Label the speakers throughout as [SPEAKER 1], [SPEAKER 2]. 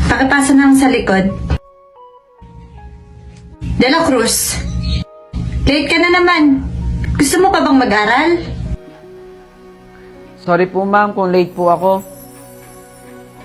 [SPEAKER 1] Pakipasa na lang sa likod. De La Cruz, late ka na naman. Gusto mo pa bang mag-aral?
[SPEAKER 2] Sorry po ma'am kung late po ako.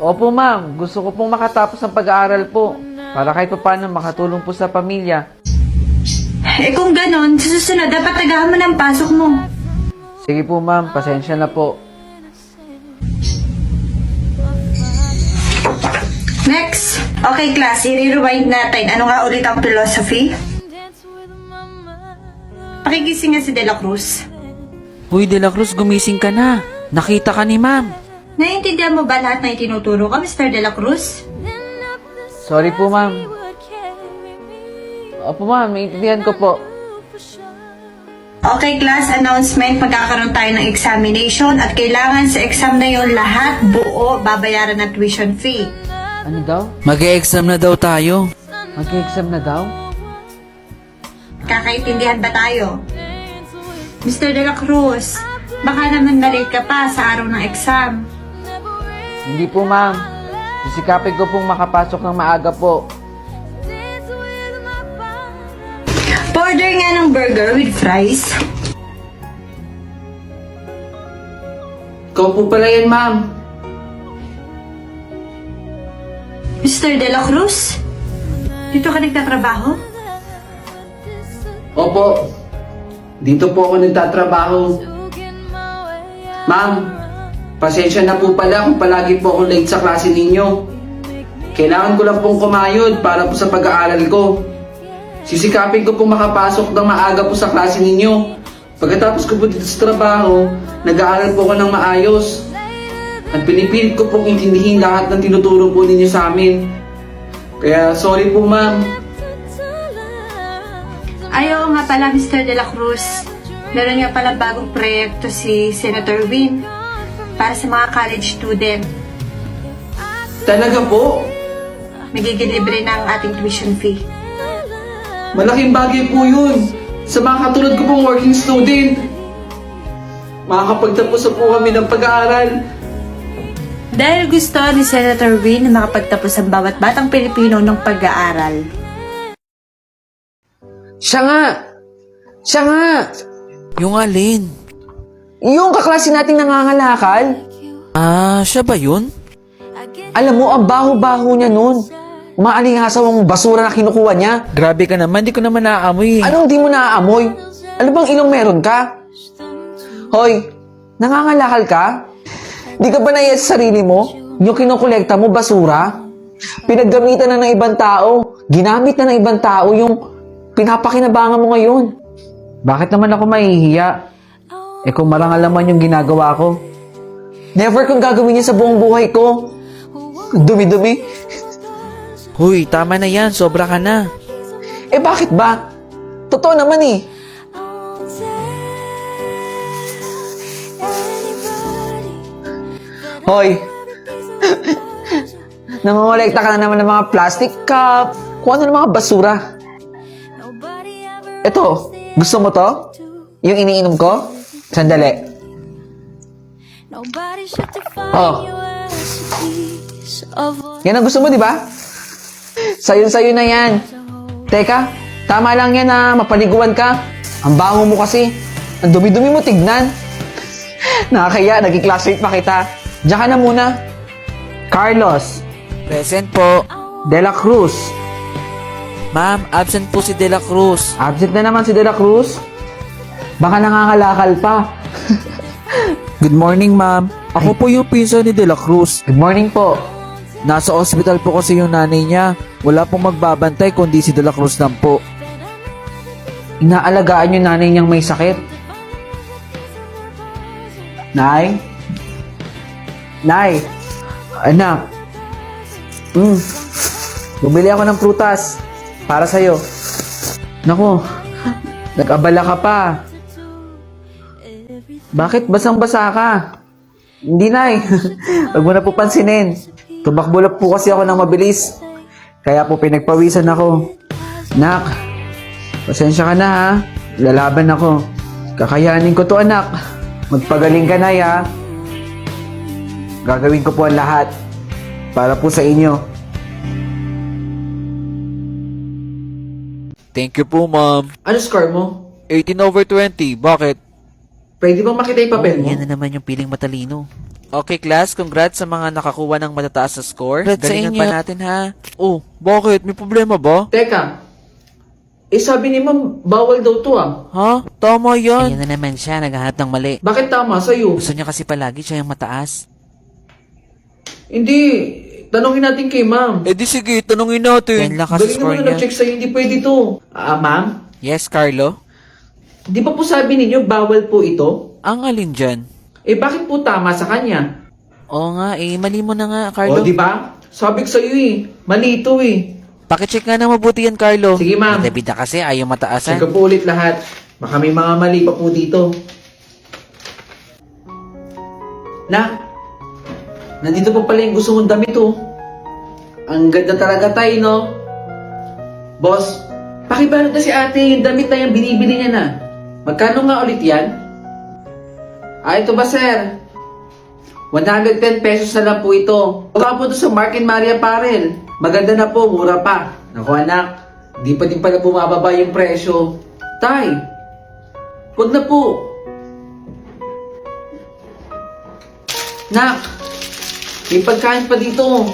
[SPEAKER 2] Opo ma'am, gusto ko pong makatapos ang pag-aaral po para kahit paano makatulong po sa pamilya.
[SPEAKER 1] Eh kung ganon, sa susunod dapat tagahan mo ng pasok mo.
[SPEAKER 2] Sige po ma'am, pasensya na po.
[SPEAKER 1] Next! Okay class, i-rewind natin. Ano nga ulit ang philosophy? Pakigising nga si De La Cruz.
[SPEAKER 3] Uy, De La Cruz, gumising ka na. Nakita ka ni ma'am.
[SPEAKER 1] Naiintindihan mo ba lahat na itinuturo ko, Mr. De La Cruz?
[SPEAKER 2] Sorry po ma'am. Opo ma'am, maintindihan ko po.
[SPEAKER 1] Okay class, announcement. Magkakaroon tayo ng examination at kailangan sa exam na yon lahat buo babayaran ng tuition fee.
[SPEAKER 2] Ano daw?
[SPEAKER 3] Mag-e-exam na daw tayo.
[SPEAKER 2] Mag-exam na daw?
[SPEAKER 1] Kakaintindihan ba tayo? Mr. De La Cruz, baka naman na-late ka pa sa araw ng exam.
[SPEAKER 2] Hindi po ma'am. Sisikapin ko pong makapasok ng maaga po.
[SPEAKER 1] Order nga ng burger with fries.
[SPEAKER 2] Ikaw po pala yan ma'am.
[SPEAKER 1] Mr. De La Cruz, dito ka nagtatrabaho?
[SPEAKER 4] Opo, dito po ako nagtatrabaho. Ma'am, pasensya na po pala kung palagi po ako late sa klase ninyo. Kailangan ko lang pong kumayod para po sa pag-aaral ko. Sisikapin ko pong makapasok ng maaga po sa klase ninyo. Pagkatapos ko po dito sa trabaho, nag-aaral po ako ng maayos. At pinipilit ko pong intindihin lahat ng tinuturo po ninyo sa amin. Kaya sorry po ma'am.
[SPEAKER 1] Ayaw nga pala, Mr. De La Cruz. Meron nga pala bagong proyekto si Senator Win para sa mga college student.
[SPEAKER 4] Talaga po?
[SPEAKER 1] Magiging libre ng ating tuition fee.
[SPEAKER 4] Malaking bagay po yun. Sa mga katulad ko pong working student. Makakapagtapos na po kami ng pag-aaral.
[SPEAKER 1] Dahil gusto ni Senator Win na makapagtapos ang bawat batang Pilipino ng pag-aaral.
[SPEAKER 4] Siya nga! Siya nga!
[SPEAKER 3] Yung alin?
[SPEAKER 4] Yung kaklase nating nangangalakal.
[SPEAKER 3] Ah, siya ba yun?
[SPEAKER 4] Alam mo, ang baho-baho niya nun. Umaalingasaw ang basura na kinukuha niya.
[SPEAKER 3] Grabe ka naman, di ko naman naaamoy.
[SPEAKER 4] Anong di mo naaamoy? Ano bang ilong meron ka? Hoy, nangangalakal ka? Di ka ba naiya sa sarili mo? Yung kinukolekta mo, basura? Pinaggamitan na ng ibang tao. Ginamit na ng ibang tao yung pinapakinabangan mo ngayon.
[SPEAKER 2] Bakit naman ako mahihiya? Eh kung marangal naman yung ginagawa ko.
[SPEAKER 4] Never kong gagawin niya sa buong buhay ko. Dumi-dumi.
[SPEAKER 3] Huy, tama na yan, sobra ka na.
[SPEAKER 4] Eh bakit ba? Totoo naman eh. Hoy! Namamolekta ka na naman ng mga plastic cup, kung ano ng mga basura. Eto, gusto mo to? Yung iniinom ko? Sandali. Oh. Yan ang gusto mo, di ba? Sayo na yan. Teka, tama lang yan na mapaliguan ka. Ang bango mo kasi. Ang dumi-dumi mo tignan. Nakakaya, naging classmate pa kita. Diyan ka na muna.
[SPEAKER 2] Carlos
[SPEAKER 3] Present po.
[SPEAKER 2] De La Cruz.
[SPEAKER 3] Ma'am, absent po si De La Cruz.
[SPEAKER 2] Absent na naman si De La Cruz. Baka nangangalakal pa.
[SPEAKER 3] Good morning, ma'am. Ako po yung pinsan ni De La Cruz.
[SPEAKER 2] Good morning po.
[SPEAKER 3] Nasa ospital po kasi yung nanay niya. Wala pong magbabantay kundi si De La Cruz lang po.
[SPEAKER 2] Inaalagaan yung nanay niyang may sakit. Nay? Nay? Anak? Bumili ako ng prutas. Para sa'yo. Naku, nag-abala ka pa. Bakit basang-basa ka? Hindi, Nay. Huwag mo na po pansinin. Tumakbo lang po kasi ako ng mabilis. Kaya po pinagpawisan ako. Nak, pasensya ka na ha. Lalaban ako. Kakayanin ko to, anak. Magpagaling ka, Nay, ha. Gagawin ko po ang lahat para po sa inyo.
[SPEAKER 3] Thank you po, ma'am.
[SPEAKER 4] Ano score mo?
[SPEAKER 3] 18/20. Bakit?
[SPEAKER 4] Pwede bang makita yung papel mo?
[SPEAKER 3] Yan na naman yung piling matalino. Okay, class. Congrats sa mga nakakuha ng matataas na score.
[SPEAKER 5] Congrats sa
[SPEAKER 3] Galingan
[SPEAKER 5] inyo.
[SPEAKER 3] pa natin, ha? Oh, bakit? May problema ba?
[SPEAKER 4] Teka, sabi ni ma'am, bawal daw to ah.
[SPEAKER 3] Ha? Tama yan.
[SPEAKER 5] Ayan na naman siya, naghahanap ng mali.
[SPEAKER 4] Bakit tama sa'yo?
[SPEAKER 5] Gusto niya kasi palagi siya yung mataas.
[SPEAKER 4] Hindi, tanongin natin kay ma'am.
[SPEAKER 3] Eh di sige, tanungin natin.
[SPEAKER 5] Yan lang kasi
[SPEAKER 4] Galing
[SPEAKER 5] score
[SPEAKER 4] naman na
[SPEAKER 5] niya.
[SPEAKER 4] nag-check sa'yo, hindi pwede to. Ma'am?
[SPEAKER 5] Yes, Carlo?
[SPEAKER 4] Di ba po sabi ninyo, bawal po ito?
[SPEAKER 3] Ang alin dyan?
[SPEAKER 4] Bakit po tama sa kanya?
[SPEAKER 5] Oo nga, mali mo na nga, Carlo.
[SPEAKER 4] Di ba? Sabi ko sa'yo mali ito
[SPEAKER 5] Pakicheck nga na mabuti yan, Carlo.
[SPEAKER 4] Sige, ma'am.
[SPEAKER 5] Bida-bida kasi, ayaw mataasan.
[SPEAKER 4] Check ko po ulit lahat. Baka may mga mali pa po dito. Nandito po pala yung gusto mong damit Ang ganda talaga tayo, no? Boss, pakibalot na si ate yung damit na yung binibili niya na. Magkano nga ulit yan? Ito ba, sir? 110 pesos na lang po ito. Baka po ito sa Mark and Maria Apparel. Maganda na po, mura pa. Naku anak, di pa din pala bumababa yung presyo. Tay, wag na po. Nak, may pagkain pa dito.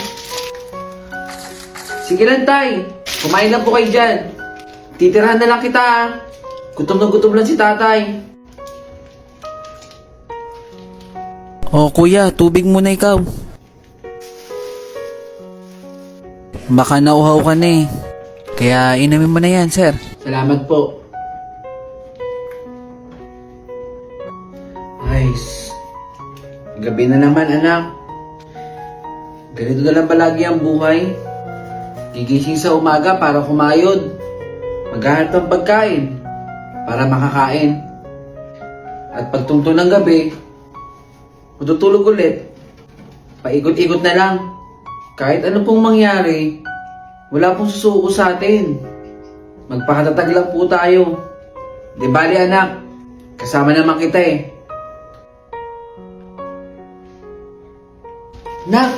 [SPEAKER 4] Sige lang, tay. Kumain lang po kayo dyan. Titirahan na lang kita, ah. Gutom na gutom lang si tatay.
[SPEAKER 5] Oh, kuya, tubig muna ikaw. Baka nauhaw ka na Kaya inumin mo na yan, sir.
[SPEAKER 4] Salamat po. Nice. Gabi na naman, anak. Ganito na lang palagi ang buhay. Gigising sa umaga para kumayod. Maghahanap ng pagkain para makakain. At pagtungtong ng gabi, matutulog ulit. Paikot-ikot na lang. Kahit ano pong mangyari, wala pong susuko sa atin. Magpakatatag lang po tayo. Di bali anak, kasama naman kita Nak,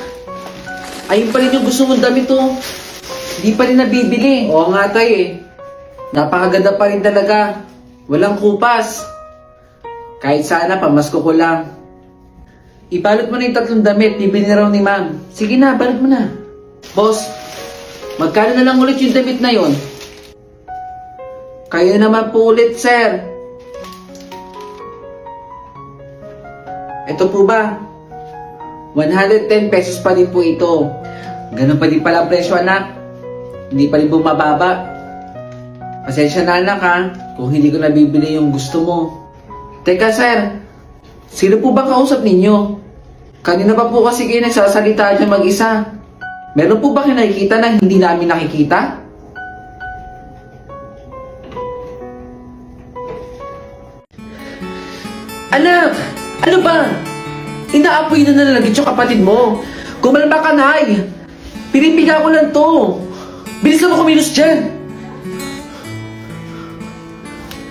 [SPEAKER 4] ayun pa rin yung gusto mong damit Hindi pa rin nabibili. Oo nga tay Napakaganda pa rin talaga. Walang kupas. Kahit sana pamasko ko lang. Ibalot mo na yung 3 damit, bibili na raw ni ma'am. Sige na, balot mo na. Boss, magkano na lang ulit yung damit na yon? Kayo naman po ulit, sir. Ito po ba? 110 pesos pa din po ito. Ganun pa din pala ang presyo, anak. Hindi pa rin bumababa. Pasensya na, anak, ha, kung hindi ko nabibili yung gusto mo. Teka, sir. Sino po ba kausap ninyo? Kanina pa po kasi kayo nagsasalita dyan mag-isa. Meron po ba kayo nakikita na hindi namin nakikita? Anak! Ano ba? Inaapoy na nalagit yung kapatid mo. Kumalma ka, Nay! Pinipiga ko lang to. Bilis na mo kumilos dyan.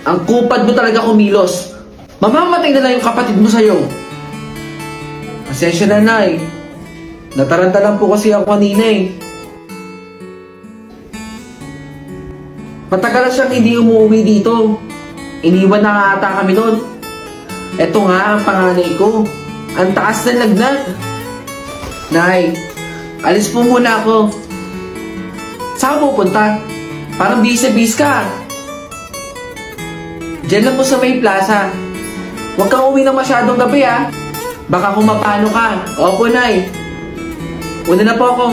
[SPEAKER 4] Ang kupad mo talaga kumilos. Mamamatay na lang yung kapatid mo sa'yo. Pasensya na, Nay. Nataranta lang po kasi ako kanina Matagal na siyang hindi umuwi dito. Iniwan na nga ata kami noon. Eto nga ang panganay ko. Ang taas na lagnat. Nay, alis po muna ako. Saan ka pupunta? Parang bis ka. Diyan lang po sa may plaza. Huwag kang uwi na masyadong gabi Baka kung mapano ka. Opo, Nay. Una na po ako.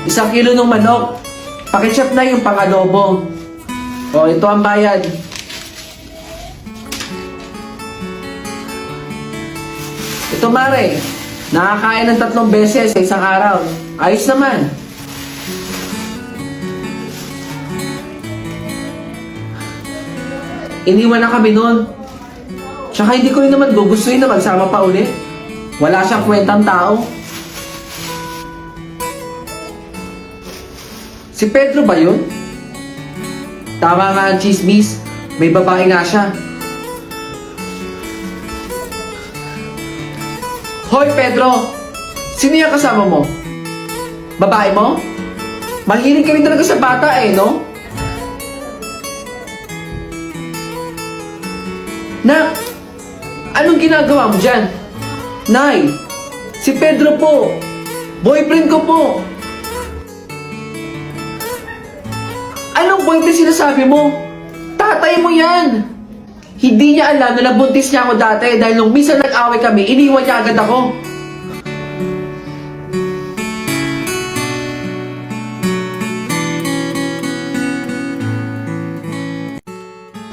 [SPEAKER 4] 1 kilo ng manok. Pakichop na yung pang-adobo. Ito ang bayad. Ito, Mare. Nakakain ng 3 beses sa isang araw. Ayos naman. Iniwan na kami noon. Tsaka hindi ko rin naman gugustuhin na magsama pa ulit. Wala siyang kwentang tao. Si Pedro ba yun? Tama nga ang chismis. May babae nga siya. Hoy Pedro! Sino yung kasama mo? Babae mo? Mahilig ka rin talaga sa bata eh, no? Nak, anong ginagawa mo dyan? Nay, si Pedro po. Boyfriend ko po. Anong boyfriend sinasabi mo? Tatay mo yan. Hindi niya alam na nabuntis niya ako dati dahil nung minsan nag-away kami, iniwan niya agad ako.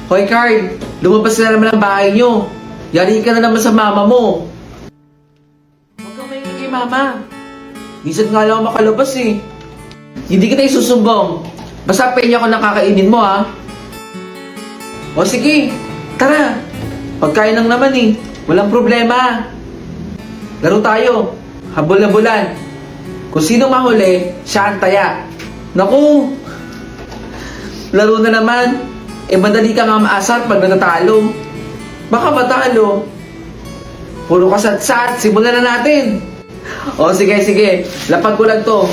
[SPEAKER 4] Hoy Carl, lumabas na naman ang bahay niyo. Yari ka na naman sa mama mo. Huwag kang maingay kay mama. Minsan nga lang ako makalabas eh. Hindi kita isusumbong. Basta penya ko nakakainin mo ha. O sige, tara. Pagkain lang naman eh. Walang problema. Laro tayo. Habol-habulan. Kung sino mahuli, siya ang taya. Naku! Laro na naman. Eh, madali ka nga maasar pag natatalo. Baka matalo. Puro kasat-sat. Simulan na natin. O, sige, sige. Lapag ko lang to.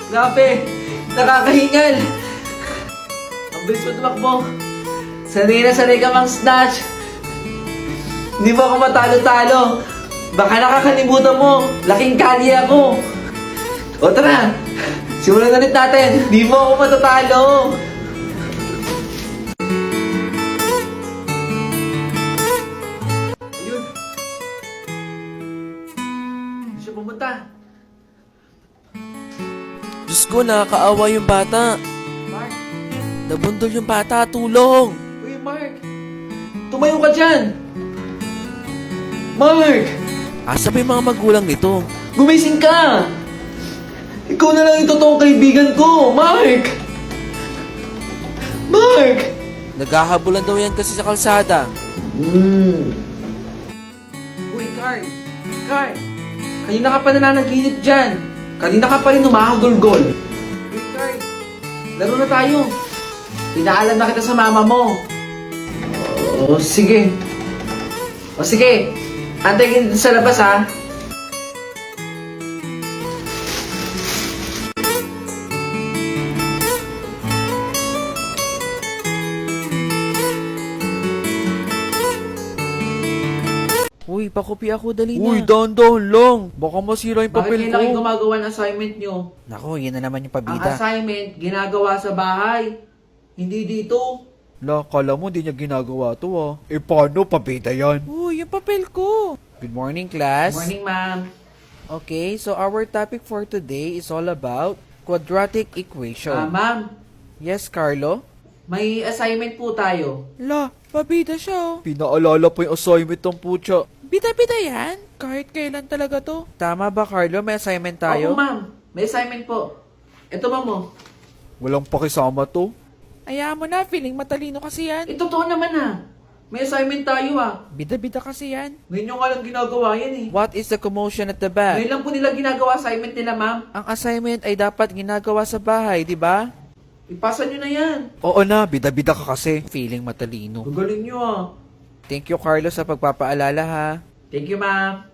[SPEAKER 4] Grabe. Nakakahingal. Ang bilis mo tumakbo. Sanay na sanay ka mang snatch. Hindi mo ako matalo-talo. Baka nakakalimutan mo. Laking kali ako. O tara, simulan na ulit natin. Di mo ako matatalo. Ayun. Hindi siya pumunta.
[SPEAKER 6] Diyos ko, nakakaawa yung bata.
[SPEAKER 4] Mark.
[SPEAKER 6] Nabundol yung bata, tulong!
[SPEAKER 4] Uy, Mark. Tumayo ka dyan. Mark.
[SPEAKER 6] Asa ba yung mga magulang nito?
[SPEAKER 4] Gumising ka. Ikaw na lang yung totoong kaibigan ko, Mark. Mark.
[SPEAKER 6] Naghahabulan daw yan kasi sa kalsada.
[SPEAKER 4] Uy, Carl! Carl! Kanina ka pa nananaginip dyan. Kanina ka pa rin humahagulgol. Uy, Carl! Laro na tayo. Pinaalam na kita sa mama mo. O, sige. O, sige. Antay ka dito sa labas, ha?
[SPEAKER 6] Uy, pakopi ako, dali na.
[SPEAKER 3] Uy, dahan-dahan lang. Baka masira yung
[SPEAKER 4] Bakit
[SPEAKER 3] papel
[SPEAKER 4] kayo lagi
[SPEAKER 3] ko.
[SPEAKER 4] gumagawa ng assignment nyo?
[SPEAKER 5] Nako, yan na naman yung
[SPEAKER 4] Ang
[SPEAKER 5] pabida.
[SPEAKER 4] assignment, ginagawa sa bahay. Hindi dito.
[SPEAKER 3] La, kala mo di niya ginagawa to ah. Eh paano, pabida yan?
[SPEAKER 6] Uy, yung papel ko.
[SPEAKER 5] Good morning, class.
[SPEAKER 4] Morning, ma'am.
[SPEAKER 6] Okay, so our topic for today is all about quadratic equation.
[SPEAKER 4] Ma'am,
[SPEAKER 6] Yes, Carlo?
[SPEAKER 4] may assignment po tayo.
[SPEAKER 6] La, pabida siya oh.
[SPEAKER 3] Pinaalala pa yung assignment ng putya.
[SPEAKER 6] Bida-bida yan. Kahit kailan talaga to. Tama ba, Carlo? May assignment
[SPEAKER 4] Opo,
[SPEAKER 6] tayo?
[SPEAKER 4] ma'am. May assignment po. Ito, ma'am, mo.
[SPEAKER 3] Walang pakisama to.
[SPEAKER 6] Ayaw mo na, feeling matalino kasi yan.
[SPEAKER 4] Totoo naman, ha. May assignment tayo, ha.
[SPEAKER 6] Bida-bida kasi yan.
[SPEAKER 4] Ngayon nyo nga lang ginagawa yan, eh.
[SPEAKER 6] What is the commotion at the back?
[SPEAKER 4] Ngayon lang po nila ginagawa assignment nila, ma'am.
[SPEAKER 6] Ang assignment ay dapat ginagawa sa bahay, di ba?
[SPEAKER 4] Ipasa nyo na yan.
[SPEAKER 3] Oo na, bida-bida ka kasi.
[SPEAKER 6] Feeling matalino.
[SPEAKER 4] Gagaling nyo, ha.
[SPEAKER 6] Thank you, Carlo, sa pagpapaalala ha.
[SPEAKER 4] Thank you, ma'am.